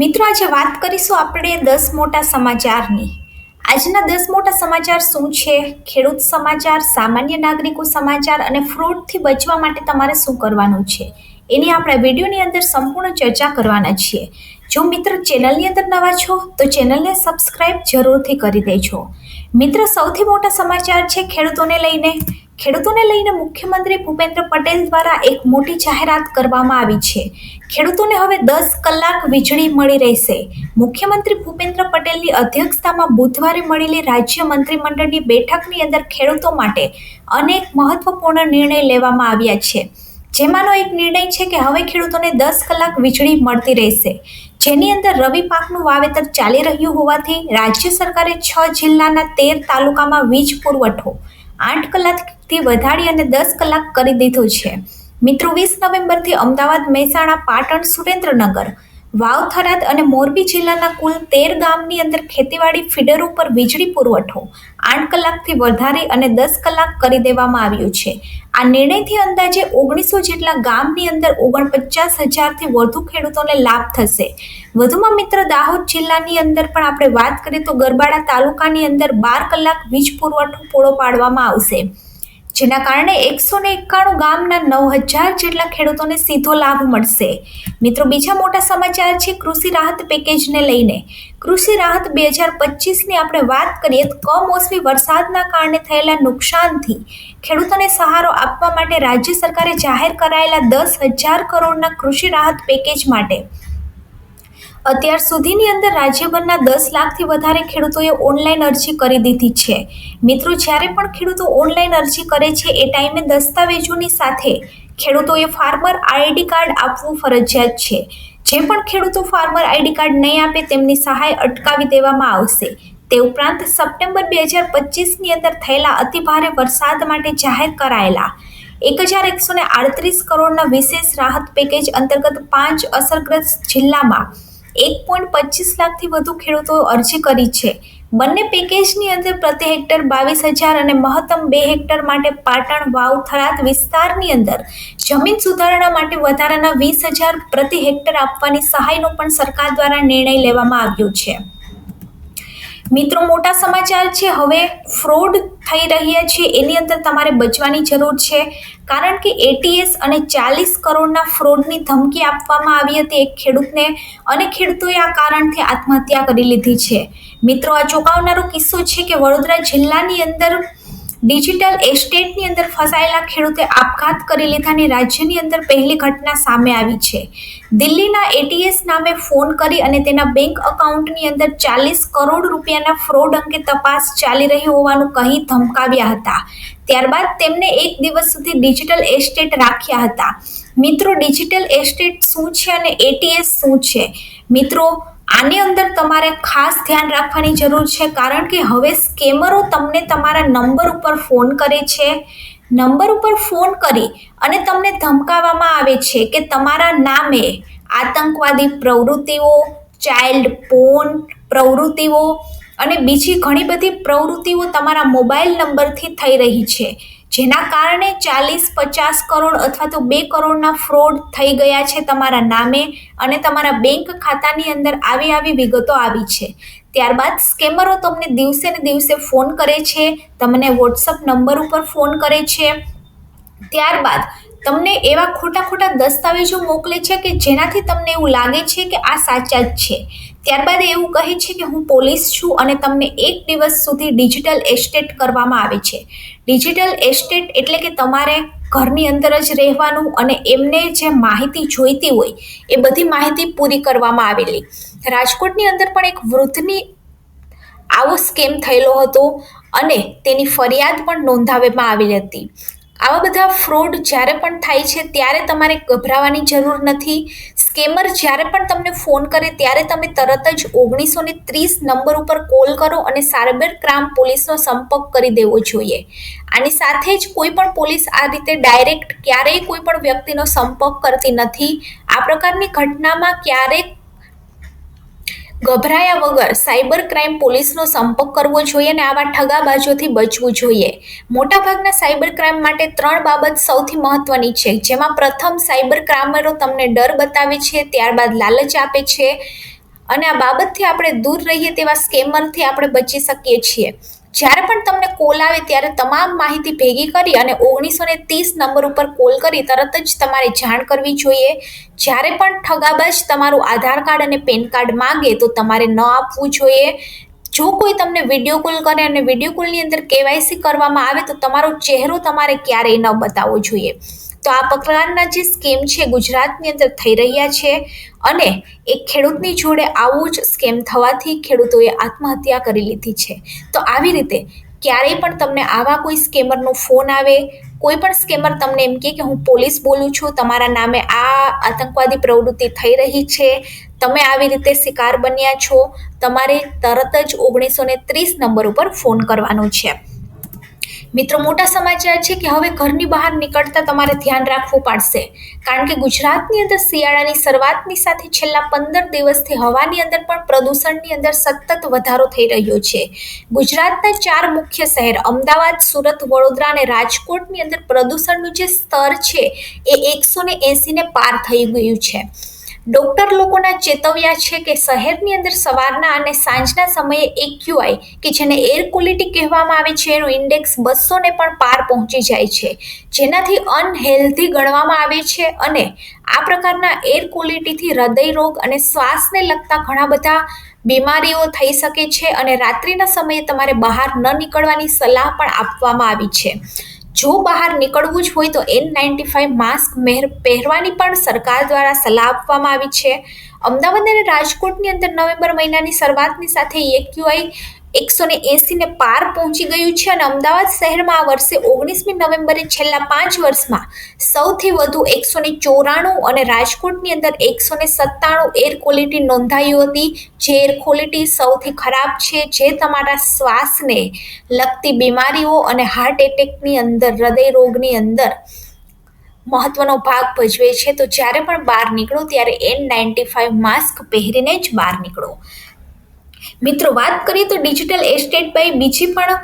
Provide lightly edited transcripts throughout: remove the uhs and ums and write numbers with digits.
મિત્રો આજે વાત કરીશું આપણે 10 મોટા સમાચારની. આજના 10 મોટા સમાચાર શું છે? ખેડૂત સમાચાર, સામાન્ય નાગરિકો સમાચાર અને ફ્રોડથી બચવા માટે તમારે શું કરવાનું છે એની આપણે વિડીયોની અંદર સંપૂર્ણ ચર્ચા કરવાના છીએ. જો મિત્ર ચેનલની અંદર નવા છો તો ચેનલને સબસ્ક્રાઇબ જરૂરથી કરી દેજો. મિત્ર સૌથી મોટા સમાચાર છે ખેડૂતોને લઈને મુખ્યમંત્રી ભૂપેન્દ્ર પટેલ દ્વારા એક મોટી જાહેરાત કરવામાં આવી છે. ખેડૂતોને હવે 10 કલાક વીજળી મળી રહેશે. મુખ્યમંત્રી ભૂપેન્દ્ર પટેલની અધ્યક્ષતામાં બુધવારે મળેલી રાજ્ય મંત્રીમંડળની બેઠકની અંદર ખેડૂતો માટે અનેક મહત્વપૂર્ણ નિર્ણય લેવામાં આવ્યા છે. જેમાંનો એક નિર્ણય છે કે હવે ખેડૂતોને 10 કલાક વીજળી મળતી રહેશે, જેની અંદર રવિ પાકનું વાવેતર ચાલી રહ્યું હોવાથી રાજ્ય સરકારે 6 જિલ્લાના 13 તાલુકામાં વીજ પુરવઠો 8 કલાકથી વધારી અને 10 કલાક કરી દીધો છે. મિત્રો 20 નવેમ્બરથી અમદાવાદ, મહેસાણા, પાટણ, સુરેન્દ્રનગર, વાવ, થરાદ અને મોરબી જિલ્લાના કુલ 13 ગામની અંદર ખેતીવાડી ફીડર ઉપર વીજળી પુરવઠો 8 કલાકથી વધારી અને 10 કલાક કરી દેવામાં આવ્યું છે. આ નિર્ણયથી અંદાજે 1900 જેટલા ગામની અંદર 49,000થી વધુ ખેડૂતોને લાભ થશે. વધુમાં મિત્ર દાહોદ જિલ્લાની અંદર પણ આપણે વાત કરીએ તો ગરબાડા તાલુકાની અંદર 12 કલાક વીજ પુરવઠો પૂરો પાડવામાં આવશે, જેના કારણે 191 ગામના 9,000 જેટલા ખેડૂતોને સીધો લાભ મળશે. મિત્રો બીજા મોટા સમાચાર છે કૃષિ રાહત પેકેજને લઈને. કૃષિ રાહત 2025ની આપણે વાત કરીએ તો કમોસમી વરસાદના કારણે થયેલા નુકસાનથી ખેડૂતોને સહારો આપવા માટે રાજ્ય સરકારે જાહેર કરાયેલા 10,000 કરોડના કૃષિ રાહત પેકેજ માટે અત્યાર સુધીની અંદર રાજ્યભરના 10 લાખથી વધારે ખેડૂતોએ ઓનલાઈન અરજી કરી દીધી છે. મિત્રો જ્યારે પણ ખેડૂતો ઓનલાઈન અરજી કરે છે એ ટાઈમે દસ્તાવેજોની સાથે ખેડૂતોએ ફાર્મર આઈડી કાર્ડ આપવું ફરજિયાત છે. જે પણ ખેડૂતો ફાર્મર આઈડી કાર્ડ નહીં આપે તેમની સહાય અટકાવી દેવામાં આવશે. તે ઉપરાંત સપ્ટેમ્બર 2025ની અંદર થયેલા અતિભારે વરસાદ માટે જાહેર કરાયેલા 1,138 કરોડના વિશેષ રાહત પેકેજ અંતર્ગત 5 અસરગ્રસ્ત જિલ્લામાં 1.25 લાખથી વધુ ખેડૂતોએ અરજી કરી છે. બંને પેકેજની અંદર પ્રતિ હેક્ટર 22,000 અને મહત્તમ 2 હેક્ટર માટે પાટણ, વાવ, થરાદ વિસ્તારની અંદર જમીન સુધારણા માટે વધારાના 20,000 પ્રતિ હેક્ટર આપવાની સહાયનો પણ સરકાર દ્વારા નિર્ણય લેવામાં આવ્યો છે. મિત્રો મોટા સમાચાર છે હવે ફ્રોડ થઈ રહ્યા છે એની અંદર તમારે બચવાની જરૂર છે, કારણ કે એટીએસ અને 40 કરોડના ફ્રોડની ધમકી આપવામાં આવી હતી એક ખેડૂતને અને ખેડૂતોએ આ કારણથી આત્મહત્યા કરી લીધી છે. મિત્રો આ ચોંકાવનારો કિસ્સો છે કે વડોદરા જિલ્લાની અંદર ડિજિટલ એસ્ટેટની અંદર ફસાયેલા ખેડૂતે આપઘાત કરી લીધાની રાજ્યની અંદર પહેલી ઘટના સામે આવી છે. દિલ્હીના એટીએસ નામે ફોન કરી અને તેના બેંક અકાઉન્ટની અંદર 40 કરોડ રૂપિયાના ફ્રોડ અંગે તપાસ ચાલી રહી હોવાનું કહી ધમકાવ્યા હતા. ત્યારબાદ તેમને એક દિવસ સુધી ડિજિટલ એસ્ટેટ રાખ્યા હતા. મિત્રો ડિજિટલ એસ્ટેટ શું છે અને એટીએસ શું છે? મિત્રો આની અંદર તમારે ખાસ ધ્યાન રાખવાની જરૂર છે, કારણ કે હવે સ્કેમરો તમને તમારા નંબર ઉપર ફોન કરે છે. નંબર ઉપર ફોન કરી અને તમને ધમકાવવામાં આવે છે કે તમારા નામે આતંકવાદી પ્રવૃત્તિઓ, ચાઇલ્ડ પોર્ન પ્રવૃત્તિઓ અને બીજી ઘણી બધી પ્રવૃત્તિઓ તમારા મોબાઈલ નંબરથી થઈ રહી છે, જેના કારણે 40-50 કરોડ અથવા તો 2 કરોડના ફ્રોડ થઈ ગયા છે તમારા નામે અને તમારા બેંક ખાતાની અંદર આવી વિગતો આવી છે. ત્યારબાદ સ્કેમરો તમને દિવસે ને દિવસે ફોન કરે છે, તમને વોટ્સઅપ નંબર ઉપર ફોન કરે છે. ત્યારબાદ તમને એવા ખોટા દસ્તાવેજો મોકલે છે કે જેનાથી તમને એવું લાગે છે કે આ સાચા જ છે. ત્યારબાદ એવું કહે છે કે હું પોલીસ છું અને તમને એક દિવસ સુધી ડિજિટલ એસ્ટેટ કરવામાં આવે છે. ડિજિટલ એસ્ટેટ એટલે કે તમારે ઘરની અંદર જ રહેવાનું અને એમને જે માહિતી જોઈતી હોય એ બધી માહિતી પૂરી કરવામાં આવેલી. રાજકોટની અંદર પણ એક વૃદ્ધની આવો સ્કેમ થયેલો હતો અને તેની ફરિયાદ પણ નોંધાવવામાં આવેલી હતી. આવા બધા ફ્રોડ જ્યારે પણ થાય છે ત્યારે તમારે ગભરાવાની જરૂર નથી. સ્કેમર જ્યારે પણ તમને ફોન કરે ત્યારે તમે તરત જ 1930 નંબર ઉપર કોલ કરો અને સાયબર ક્રાઇમ પોલીસનો સંપર્ક કરી દેવો જોઈએ. આની સાથે જ કોઈ પણ પોલીસ આ રીતે ડાયરેક્ટ ક્યારેય કોઈ પણ વ્યક્તિનો સંપર્ક કરતી નથી. આ પ્રકારની ઘટનામાં ક્યારેક ગભરાયા વગર સાયબર ક્રાઇમ પોલીસનો સંપર્ક કરવો જોઈએ અને આવા ઠગાબાજોથી બચવું જોઈએ. મોટાભાગના સાયબર ક્રાઇમ માટે 3 બાબત સૌથી મહત્વની છે, જેમાં પ્રથમ સાયબર ક્રાઇમરો તમને ડર બતાવે છે, ત્યારબાદ લાલચ આપે છે અને આ બાબતથી આપણે દૂર રહીએ તેવા સ્કેમરથી આપણે બચી શકીએ છીએ. જ્યારે પણ તમને કોલ આવે ત્યારે તમામ માહિતી ભેગી કરી અને 1930 નંબર ઉપર કોલ કરી તરત જ તમારે જાણ કરવી જોઈએ. જ્યારે પણ ઠગાબાજ તમારું આધાર કાર્ડ અને પેન કાર્ડ માંગે તો તમારે ન આપવું જોઈએ. જો કોઈ તમને વિડીયો કોલ કરે અને વિડીયો કોલની અંદર કેવાયસી કરવામાં આવે તો તમારો ચહેરો તમારે ક્યારેય ન બતાવવો જોઈએ. તો આ પ્રકારના જે સ્કેમ છે ગુજરાતની અંદર થઈ રહ્યા છે અને એક ખેડૂતની જોડે આવું જ સ્કેમ થવાથી ખેડૂતોએ આત્મહત્યા કરી લીધી છે. તો આવી રીતે ક્યારેય પણ તમને આવા કોઈ સ્કેમરનો ફોન આવે, કોઈ પણ સ્કેમર તમને એમ કે હું પોલીસ બોલું છું, તમારા નામે આ આતંકવાદી પ્રવૃત્તિ થઈ રહી છે, તમે આવી રીતે શિકાર બન્યા છો, તમારે તરત જ 1930 નંબર ઉપર ફોન કરવાનો છે. મિત્રો, મોટા સમાચાર છે કે હવે ઘરની બહાર નીકળતા તમારે ધ્યાન રાખવું પડશે, કારણ કે ગુજરાતની અંદર શિયાળાની શરૂઆતની સાથે છેલ્લા 15 દિવસથી હવાની અંદર પણ પ્રદૂષણની અંદર સતત વધારો થઈ રહ્યો છે. ગુજરાતના 4 મુખ્ય શહેર અમદાવાદ, સુરત, વડોદરા અને રાજકોટની અંદર પ્રદૂષણનું જે સ્તર છે એ 180 ને પાર થઈ ગયું છે. ડોક્ટર લોકોના ચેતવ્યા છે કે શહેરની અંદર સવારના અને સાંજના સમયે AQI કે જેને એર ક્વોલિટી કહેવામાં આવે છે એનો ઇન્ડેક્સ 200 ને પણ પાર પહોંચી જાય છે, જેનાથી અનહેલ્ધી ગણવામાં આવે છે. અને આ પ્રકારના એર ક્વોલિટીથી હૃદય રોગ અને શ્વાસને લગતા ઘણા બધા બીમારીઓ થઈ શકે છે અને રાત્રિના સમયે તમારે બહાર ન નીકળવાની સલાહ પણ આપવામાં આવી છે. જો બહાર નીકળવું જ હોય તો N95 માસ્ક પહેરવાની પણ સરકાર દ્વારા સલાહ આપવામાં આવી છે. અમદાવાદ અને રાજકોટની અંદર નવેમ્બર મહિનાની શરૂઆતની સાથે AQI 180 ને પાર પહોંચી ગયું છે અને અમદાવાદ શહેરમાં આ વર્ષે 19મી નવેમ્બરે છેલ્લા 5 વર્ષમાં સૌથી વધુ 194 અને રાજકોટની અંદર 197 એર ક્વોલિટી નોંધાઈ હતી, જે એર ક્વોલિટી સૌથી ખરાબ છે, જે તમારા શ્વાસને લગતી બીમારીઓ અને હાર્ટ એટેકની અંદર, હૃદય રોગની અંદર મહત્વનો ભાગ ભજવે છે. તો જ્યારે પણ બહાર નીકળો ત્યારે N95 માસ્ક પહેરીને જ બહાર નીકળો. મિત્રો, વાત કરીએ તો ડિજિટલ એસ્ટેટ બાય બીજી પણ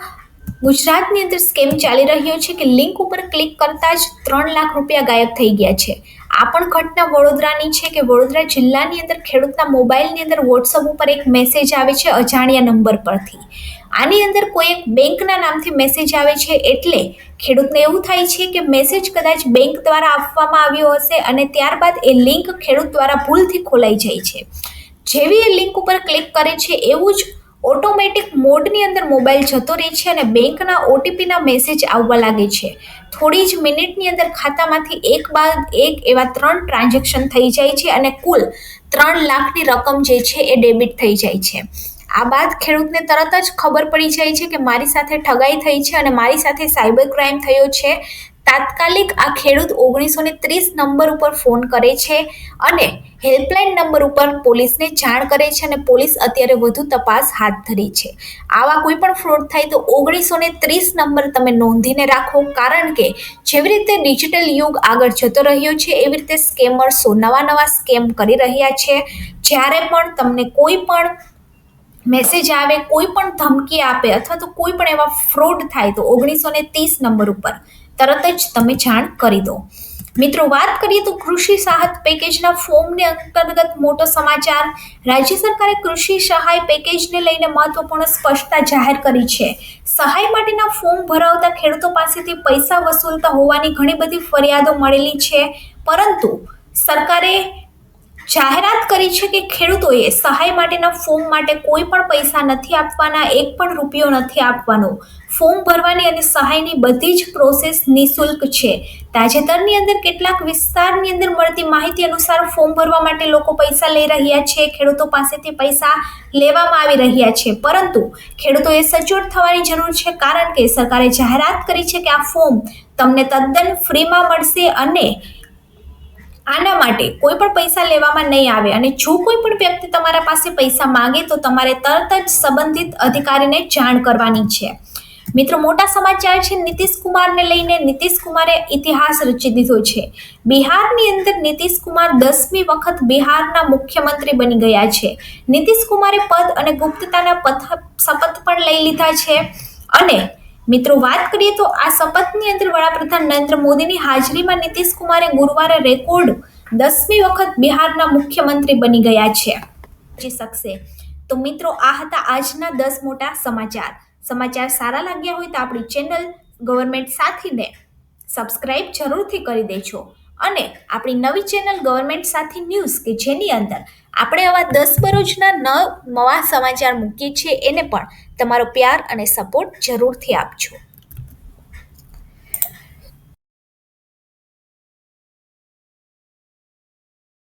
ગુજરાતની અંદર સ્કેમ ચાલી રહ્યો છે કે લિંક ઉપર ક્લિક કરતા જ 3 લાખ રૂપિયા ગાયબ થઈ ગયા છે. આ પણ ઘટના વડોદરાની છે કે વડોદરા જિલ્લાની અંદર ખેડૂતના મોબાઈલની અંદર વોટ્સઅપ ઉપર એક મેસેજ આવે છે અજાણ્યા નંબર પરથી. આની અંદર કોઈ એક બેંકના નામથી મેસેજ આવે છે, એટલે ખેડૂતને એવું થાય છે કે મેસેજ કદાચ બેંક દ્વારા આપવામાં આવ્યો હશે અને ત્યારબાદ એ લિંક ખેડૂત દ્વારા ભૂલથી ખોલાઈ જાય છે. જેવી એ લિંક ઉપર ક્લિક કરે છે એવું જ ઓટોમેટિક મોડની અંદર મોબાઈલ જતો રહે છે અને બેંકના OTPના મેસેજ આવવા લાગે છે. થોડી જ મિનિટની અંદર ખાતામાંથી એક બાદ એક એવા 3 ટ્રાન્ઝેક્શન થઈ જાય છે અને કુલ 3 લાખની રકમ જે છે એ ડેબિટ થઈ જાય છે. આ બાદ ખેડૂતને તરત જ ખબર પડી જાય છે કે મારી સાથે ઠગાઈ થઈ છે અને મારી સાથે સાયબર ક્રાઇમ થયો છે. તાત્કાલિક આ ખેડૂત 1930 નંબર ઉપર ફોન કરે છે અને હેલ્પલાઇન નંબર ઉપર પોલીસને જાણ કરે છે અને પોલીસ અત્યારે વધુ તપાસ હાથ ધરી છે. આવા કોઈ પણ ફ્રોડ થાય તો 1930 નંબર તમે નોંધીને રાખો, કારણ કે જેવી રીતે ડિજિટલ યુગ આગળ જતો રહ્યો છે એવી રીતે સ્કેમર્સો નવા સ્કેમ કરી રહ્યા છે. જ્યારે પણ તમને કોઈ પણ મેસેજ આવે, કોઈ પણ ધમકી આપે અથવા તો કોઈ પણ એવા ફ્રોડ થાય તો 1930 નંબર ઉપર તરત જ તમે જાણ કરી દો. મિત્રો, વાત કરીએ તો કૃષિ સહાય પેકેજના ફોર્મને અંતર્ગત મોટો સમાચાર. રાજ્ય સરકારે કૃષિ સહાય પેકેજને લઈને મહત્વપૂર્ણ સ્પષ્ટતા જાહેર કરી છે. સહાય માટેના ફોર્મ ભરાવતા ખેડૂતો પાસેથી પૈસા વસૂલતા હોવાની ઘણી બધી ફરિયાદો મળેલી છે, પરંતુ સરકારે જાહેરાત કરી છે કે ખેડૂતોએ સહાય માટેના ફોર્મ માટે કોઈ પણ પૈસા નથી આપવાના, 1 પણ રૂપિયો નથી આપવાનો. ફોર્મ ભરવાની અને સહાયની બધી જ પ્રોસેસ નિઃશુલ્ક છે. તાજેતરની અંદર કેટલાક વિસ્તારની અંદર મળતી માહિતી અનુસાર ફોર્મ ભરવા માટે લોકો પૈસા લઈ રહ્યા છે, ખેડૂતો પાસેથી પૈસા લેવામાં આવી રહ્યા છે, પરંતુ ખેડૂતોએ સચોટ થવાની જરૂર છે, કારણ કે સરકારે જાહેરાત કરી છે કે આ ફોર્મ તમને તદ્દન ફ્રીમાં મળશે અને આના માટે કોઈ પણ પૈસા લેવામાં નહીં આવે. અને જો કોઈ પણ વ્યક્તિ તમારા પાસે પૈસા માંગે તો તમારે તરત જ સંબંધિત અધિકારીને જાણ કરવાની છે. મિત્રો, મોટા સમાચાર છે નીતિશ કુમારને લઈને. નીતિશ કુમારે ઇતિહાસ રચી દીધો છે. બિહારની અંદર નીતિશ કુમાર 10મી વખત બિહારના મુખ્યમંત્રી બની ગયા છે. નીતિશ કુમારે પદ અને ગુપ્તતાના શપથ પણ લઈ લીધા છે. અને મિત્રો, વાત કરીએ તો આ શપથની અંદર વડાપ્રધાન નરેન્દ્ર મોદીની હાજરીમાં નીતિશ કુમારે ગુરુવારે રેકોર્ડ 10મી વખત બિહારના મુખ્યમંત્રી બની ગયા છે. પહોંચી શકશે. તો મિત્રો, આ હતા આજના 10 મોટા સમાચાર. સમાચાર સારા લાગ્યા હોય તો આપણી ચેનલ ગવર્મેન્ટ સાથીને સબસ્ક્રાઇબ જરૂરથી કરી દેજો. અને આપણી નવી ચેનલ ગવર્મેન્ટ સાથી ન્યૂઝ કે જેની અંદર આપણે આવા 10 બરોજના નવા સમાચાર મૂકીએ છીએ એને પણ તમારો પ્યાર અને સપોર્ટ જરૂરથી આપજો.